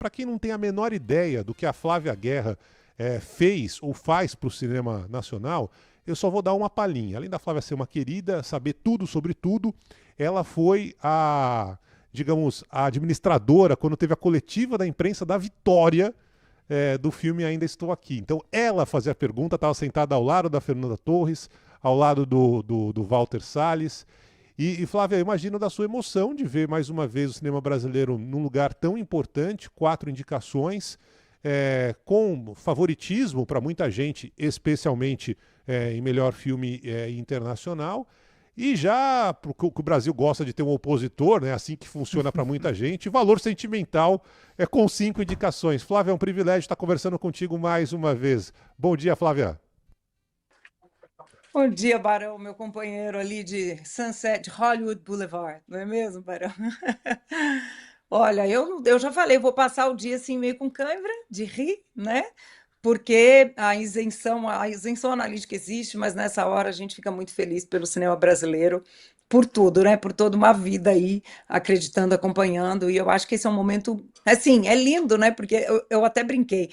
para quem não tem a menor ideia do que a Flávia Guerra fez ou faz para o cinema nacional, eu só vou dar uma palhinha. Além da Flávia ser uma querida, saber tudo sobre tudo, ela foi digamos, a administradora quando teve a coletiva da imprensa da vitória do filme Ainda Estou Aqui. Então ela fazia a pergunta, estava sentada ao lado da Fernanda Torres, ao lado do Walter Salles. E Flávia, eu imagino da sua emoção de ver mais uma vez o cinema brasileiro num lugar tão importante, 4 indicações, com favoritismo para muita gente, especialmente em melhor filme internacional. E já, porque o Brasil gosta de ter um opositor, né, assim que funciona para muita gente, valor sentimental com 5 indicações. Flávia, é um privilégio estar conversando contigo mais uma vez. Bom dia, Flávia. Bom dia, Barão, meu companheiro ali de Sunset Hollywood Boulevard, não é mesmo, Barão? Olha, eu já falei, vou passar o dia assim meio com cãibra de rir, né? Porque a isenção analítica existe, mas nessa hora a gente fica muito feliz pelo cinema brasileiro, por tudo, né? Por toda uma vida aí, acreditando, acompanhando, e eu acho que esse é um momento, assim, é lindo, né? Porque eu até brinquei.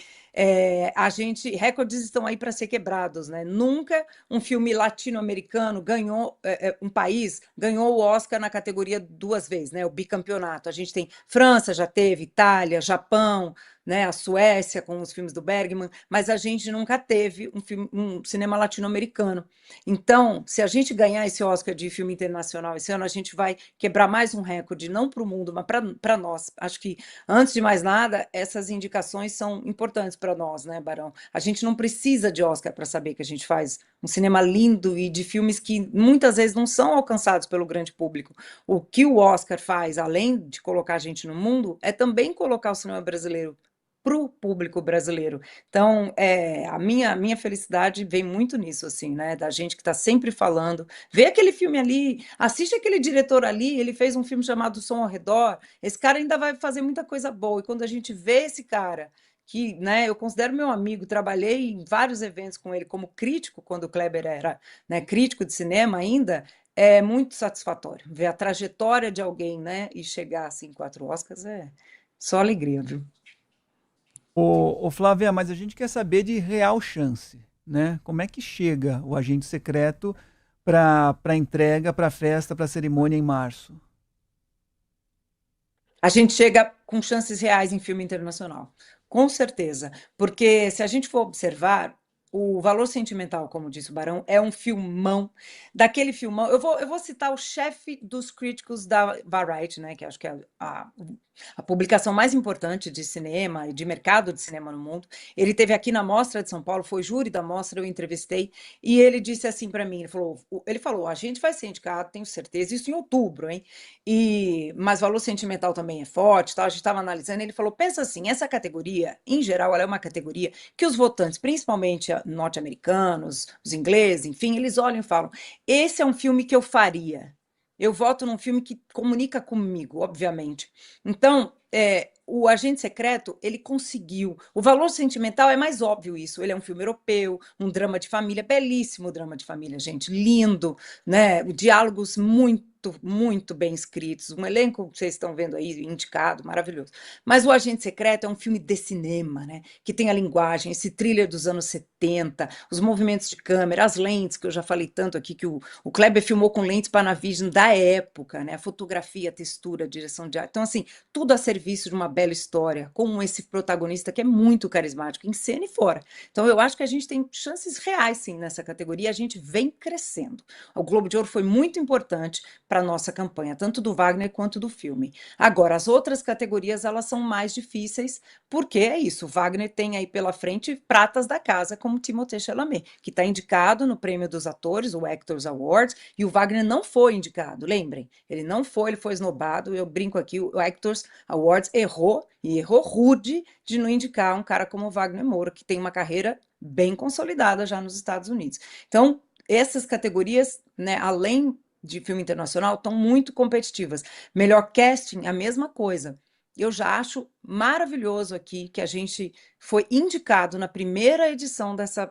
Recordes estão aí para ser quebrados, né? Nunca um filme latino-americano ganhou, um país ganhou o Oscar na categoria 2 vezes, né? O bicampeonato. A gente tem França, já teve, Itália, Japão, né? A Suécia com os filmes do Bergman, mas a gente nunca teve um cinema latino-americano. Então, se a gente ganhar esse Oscar de filme internacional esse ano, a gente vai quebrar mais um recorde, não para o mundo, mas para nós. Acho que, antes de mais nada, essas indicações são importantes para nós, né, Barão? A gente não precisa de Oscar para saber que a gente faz um cinema lindo e de filmes que muitas vezes não são alcançados pelo grande público. O que o Oscar faz, além de colocar a gente no mundo, é também colocar o cinema brasileiro para o público brasileiro. Então, a minha felicidade vem muito nisso, assim, né? Da gente que está sempre falando. Vê aquele filme ali, assiste aquele diretor ali, ele fez um filme chamado Som ao Redor. Esse cara ainda vai fazer muita coisa boa. E quando a gente vê esse cara, que, né, eu considero meu amigo, trabalhei em vários eventos com ele como crítico, quando o Kleber era, né, crítico de cinema ainda, é muito satisfatório. Ver a trajetória de alguém, né, e chegar assim, 4 Oscars é só alegria, viu? Ô Flávia, mas a gente quer saber de real chance, né? Como é que chega o agente secreto para entrega, para festa, para cerimônia em março? A gente chega com chances reais em filme internacional, com certeza, porque se a gente for observar, o Valor Sentimental, como disse o Barão, é um filmão, daquele filmão. Eu vou citar o chefe dos críticos da Variety, né, que acho que é a publicação mais importante de cinema e de mercado de cinema no mundo. Ele teve aqui na Mostra de São Paulo, foi júri da Mostra, eu entrevistei, e ele disse assim para mim, ele falou, a gente vai ser indicado, tenho certeza, isso em outubro, hein? Mas valor sentimental também é forte, tá? A gente estava analisando, ele falou, pensa assim, essa categoria, em geral, ela é uma categoria que os votantes, principalmente norte-americanos, os ingleses, enfim, eles olham e falam, esse é um filme que eu faria. Eu voto num filme que comunica comigo, obviamente. Então, o Agente Secreto, ele conseguiu. O Valor Sentimental é mais óbvio isso. Ele é um filme europeu, um drama de família, belíssimo drama de família, gente, lindo, né? Diálogos muito, muito bem escritos, um elenco que vocês estão vendo aí, indicado, maravilhoso. Mas o Agente Secreto é um filme de cinema, né? Que tem a linguagem, esse thriller dos anos 70, os movimentos de câmera, as lentes, que eu já falei tanto aqui, que o Kleber filmou com lentes Panavision da época, né? A fotografia, a textura, a direção de arte. Então, assim, tudo a serviço de uma bela história, com esse protagonista que é muito carismático, em cena e fora. Então, eu acho que a gente tem chances reais, sim, nessa categoria, e a gente vem crescendo. O Globo de Ouro foi muito importante para a nossa campanha, tanto do Wagner quanto do filme. Agora, as outras categorias, elas são mais difíceis, porque é isso, o Wagner tem aí pela frente pratas da casa, como Timothée Chalamet, que está indicado no Prêmio dos Atores, o Actors Awards, e o Wagner não foi indicado, lembrem, ele não foi, ele foi esnobado, eu brinco aqui, o Actors Awards errou, e errou rude, de não indicar um cara como o Wagner Moura, que tem uma carreira bem consolidada já nos Estados Unidos. Então, essas categorias, né, além de filme internacional, estão muito competitivas. Melhor casting, a mesma coisa. Eu já acho maravilhoso aqui que a gente foi indicado na primeira edição dessa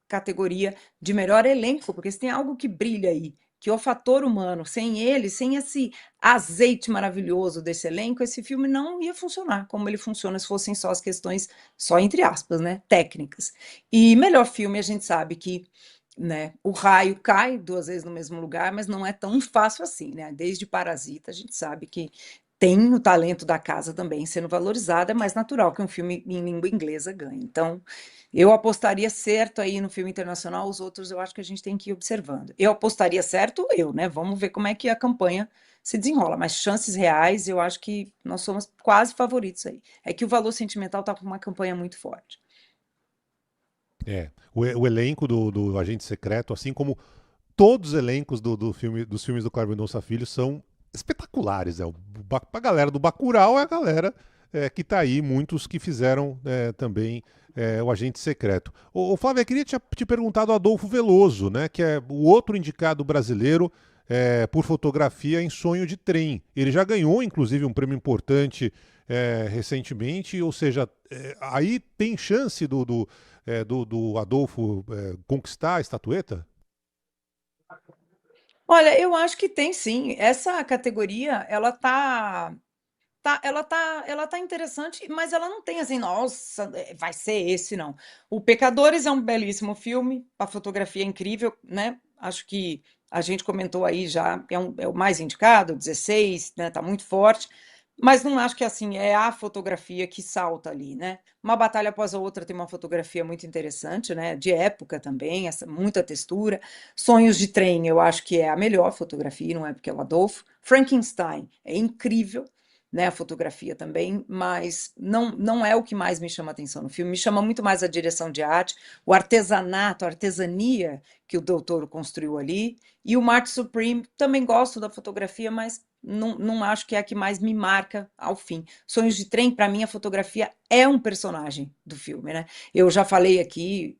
categoria de melhor elenco, porque se tem algo que brilha aí que o fator humano, sem ele, sem esse azeite maravilhoso desse elenco, esse filme não ia funcionar como ele funciona se fossem só as questões, só entre aspas, né, técnicas. E melhor filme, a gente sabe que, né, o raio cai 2 vezes no mesmo lugar, mas não é tão fácil assim, né? Desde Parasita, a gente sabe que tem o talento da casa também sendo valorizado, é mais natural que um filme em língua inglesa ganhe. Então, eu apostaria certo aí no filme internacional, os outros eu acho que a gente tem que ir observando. Eu apostaria certo, né? Vamos ver como é que a campanha se desenrola, mas chances reais, eu acho que nós somos quase favoritos aí. É que o Valor Sentimental está com uma campanha muito forte. O elenco do Agente Secreto, assim como todos os elencos dos filmes do Kleber Mendonça Filho são espetaculares. A galera do Bacurau é a galera que tá aí, muitos que fizeram também o Agente Secreto. Ô, Flávia, eu queria te perguntar do Adolfo Veloso, né, que é o outro indicado brasileiro por fotografia em Sonho de Trem. Ele já ganhou, inclusive, um prêmio importante recentemente, ou seja, aí tem chance do Adolfo conquistar a estatueta? Olha, eu acho que tem sim. Essa categoria, ela tá interessante, mas ela não tem assim, nossa, vai ser esse, não. O Pecadores é um belíssimo filme, a fotografia é incrível, né? Acho que a gente comentou aí já, é o mais indicado, 16, né? Tá muito forte, mas não acho que assim, é a fotografia que salta ali, né? Uma Batalha Após a Outra tem uma fotografia muito interessante, né? De época também, muita textura. Sonhos de Trem, eu acho que é a melhor fotografia, não é porque é o Adolfo. Frankenstein é incrível, né, a fotografia também, mas não é o que mais me chama a atenção no filme. Me chama muito mais a direção de arte, o artesanato, a artesania que o Del Toro construiu ali. E o Marty Supreme, também gosto da fotografia, mas não acho que é a que mais me marca ao fim. Sonhos de Trem, para mim, a fotografia é um personagem do filme, né? Eu já falei aqui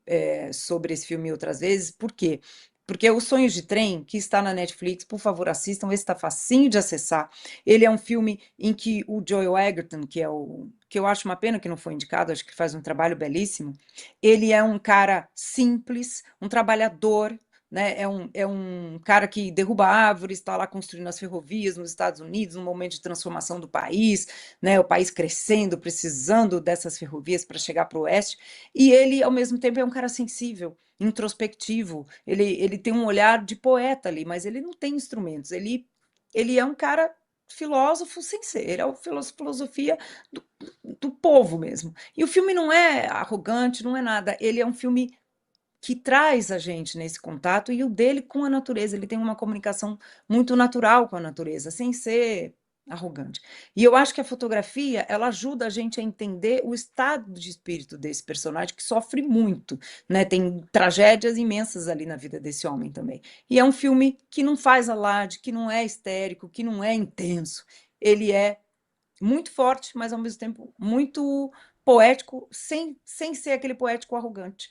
sobre esse filme outras vezes, por quê? Porque o Sonhos de Trem, que está na Netflix, por favor, assistam, esse está facinho de acessar. Ele é um filme em que o Joel Edgerton, que eu acho uma pena que não foi indicado, acho que faz um trabalho belíssimo, ele é um cara simples, um trabalhador, né? É um cara que derruba árvores, está lá construindo as ferrovias nos Estados Unidos, um momento de transformação do país, né? O país crescendo, precisando dessas ferrovias para chegar para o oeste, e ele, ao mesmo tempo, é um cara sensível, introspectivo, ele tem um olhar de poeta ali, mas ele não tem instrumentos, ele é um cara filósofo sem ser, ele é a filosofia do, do povo mesmo. E o filme não é arrogante, não é nada, ele é um filme que traz a gente nesse contato e o dele com a natureza, ele tem uma comunicação muito natural com a natureza, sem ser arrogante. E eu acho que a fotografia, ela ajuda a gente a entender o estado de espírito desse personagem que sofre muito, né? Tem tragédias imensas ali na vida desse homem também. E é um filme que não faz alarde, que não é histérico, que não é intenso. Ele é muito forte, mas ao mesmo tempo muito poético, sem ser aquele poético arrogante.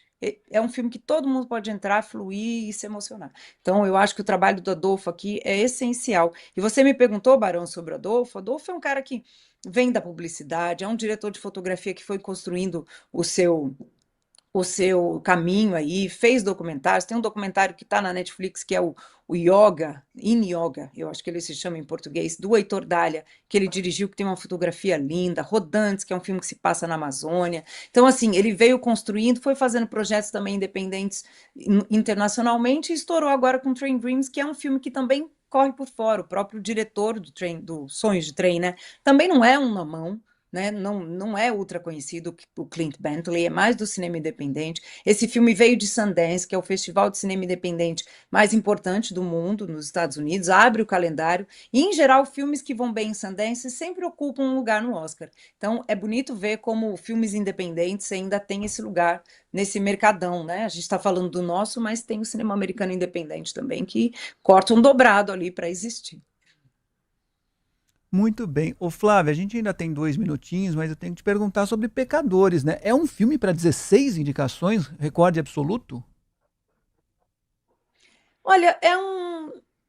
É um filme que todo mundo pode entrar, fluir e se emocionar. Então, eu acho que o trabalho do Adolfo aqui é essencial. E você me perguntou, Barão, sobre o Adolfo. Adolfo é um cara que vem da publicidade, é um diretor de fotografia que foi construindo o seu caminho aí, fez documentários. Tem um documentário que está na Netflix que é o Yoga, In Yoga, eu acho que ele se chama em português, do Heitor Dália, que ele dirigiu, que tem uma fotografia linda. Rodantes, que é um filme que se passa na Amazônia. Então, assim, ele veio construindo, foi fazendo projetos também independentes internacionalmente e estourou agora com Train Dreams, que é um filme que também corre por fora. O próprio diretor do Sonhos de Trem, né? Também não é um mamão, né? Não é ultra conhecido o Clint Bentley, é mais do cinema independente. Esse filme veio de Sundance, que é o festival de cinema independente mais importante do mundo, nos Estados Unidos, abre o calendário, e em geral filmes que vão bem em Sundance sempre ocupam um lugar no Oscar. Então é bonito ver como filmes independentes ainda têm esse lugar nesse mercadão, né? A gente está falando do nosso, mas tem o cinema americano independente também, que corta um dobrado ali para existir. Muito bem. Ô Flávia, a gente ainda tem 2 minutinhos, mas eu tenho que te perguntar sobre Pecadores, né? É um filme para 16 indicações, recorde absoluto? Olha,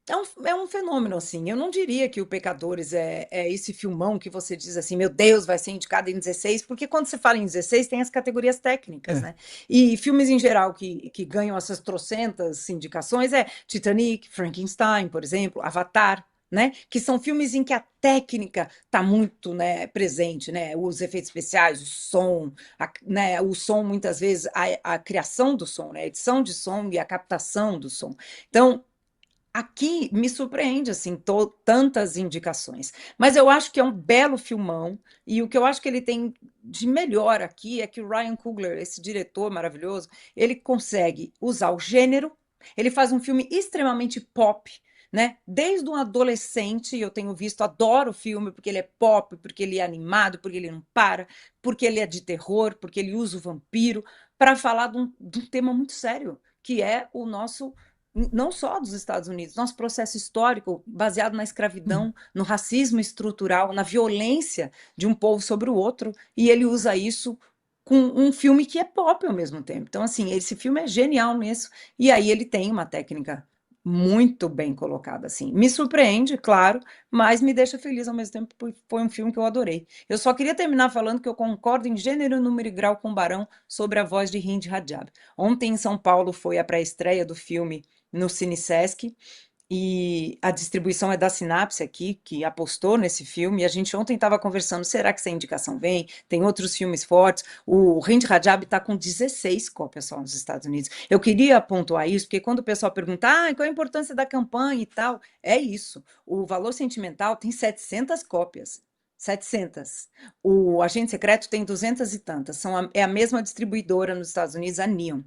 É um fenômeno, assim. Eu não diria que o Pecadores é esse filmão que você diz assim, meu Deus, vai ser indicado em 16, porque quando você fala em 16, tem as categorias técnicas, É. né? E filmes em geral que ganham essas trocentas indicações é Titanic, Frankenstein, por exemplo, Avatar, né? Que são filmes em que a técnica está muito, né, presente, né? Os efeitos especiais, o som, né, o som muitas vezes, a criação do som, né? A edição de som e a captação do som. Então, aqui me surpreende, assim, tantas indicações. Mas eu acho que é um belo filmão, e o que eu acho que ele tem de melhor aqui é que o Ryan Coogler, esse diretor maravilhoso, ele consegue usar o gênero, ele faz um filme extremamente pop, né? Desde um adolescente, eu tenho visto, adoro o filme, porque ele é pop, porque ele é animado, porque ele não para, porque ele é de terror, porque ele usa o vampiro, para falar de um tema muito sério, que é o nosso não só dos Estados Unidos, nosso processo histórico baseado na escravidão, no racismo estrutural, na violência de um povo sobre o outro, e ele usa isso com um filme que é pop ao mesmo tempo. Então, assim, esse filme é genial nisso, e aí ele tem uma técnica muito bem colocada, assim. Me surpreende, claro, mas me deixa feliz ao mesmo tempo, porque foi um filme que eu adorei. Eu só queria terminar falando que eu concordo em gênero, número e grau com o Barão sobre a voz de Hind Rajab. Ontem em São Paulo foi a pré-estreia do filme no Cine Sesc, e a distribuição é da Sinapse aqui, que apostou nesse filme, e a gente ontem estava conversando, será que essa indicação vem? Tem outros filmes fortes, o Hind Rajab está com 16 cópias só nos Estados Unidos. Eu queria pontuar isso, porque quando o pessoal pergunta, qual é a importância da campanha e tal, é isso, o Valor Sentimental tem 700 cópias, 700. O Agente Secreto tem 200 e tantas, é a mesma distribuidora nos Estados Unidos, a Neon.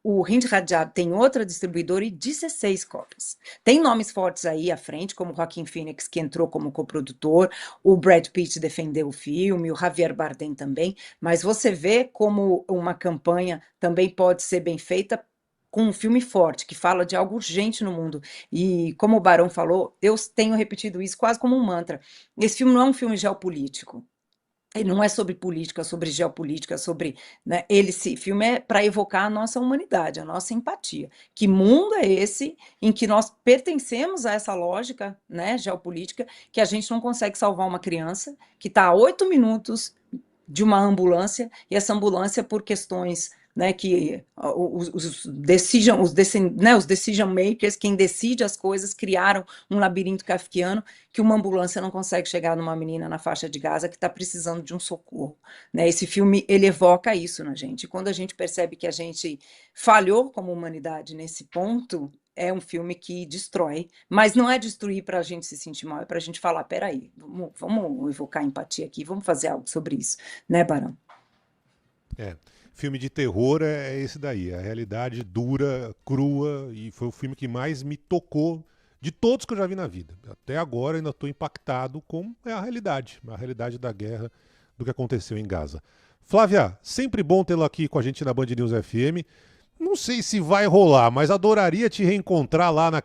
O Hind Rajab tem outra distribuidora e 16 cópias. Tem nomes fortes aí à frente, como Joaquin Phoenix, que entrou como coprodutor, o Brad Pitt defendeu o filme, o Javier Bardem também, mas você vê como uma campanha também pode ser bem feita com um filme forte, que fala de algo urgente no mundo. E como o Barão falou, eu tenho repetido isso quase como um mantra, esse filme não é um filme geopolítico. Ele não é sobre política, sobre geopolítica, sobre, né, esse filme é para evocar a nossa humanidade, a nossa empatia. Que mundo é esse em que nós pertencemos a essa lógica, né, geopolítica, que a gente não consegue salvar uma criança que está a 8 minutos de uma ambulância, e essa ambulância, por questões, né, que os decision makers, quem decide as coisas, criaram um labirinto kafkiano que uma ambulância não consegue chegar numa menina na faixa de Gaza que está precisando de um socorro, né? Esse filme, ele evoca isso na gente. E quando a gente percebe que a gente falhou como humanidade nesse ponto, é um filme que destrói, mas não é destruir para a gente se sentir mal, é para a gente falar, peraí, vamos evocar empatia aqui, vamos fazer algo sobre isso, né, Barão? Filme de terror é esse daí, a realidade dura, crua, e foi o filme que mais me tocou de todos que eu já vi na vida. Até agora ainda estou impactado com a realidade da guerra, do que aconteceu em Gaza. Flávia, sempre bom tê-la aqui com a gente na Band News FM. Não sei se vai rolar, mas adoraria te reencontrar lá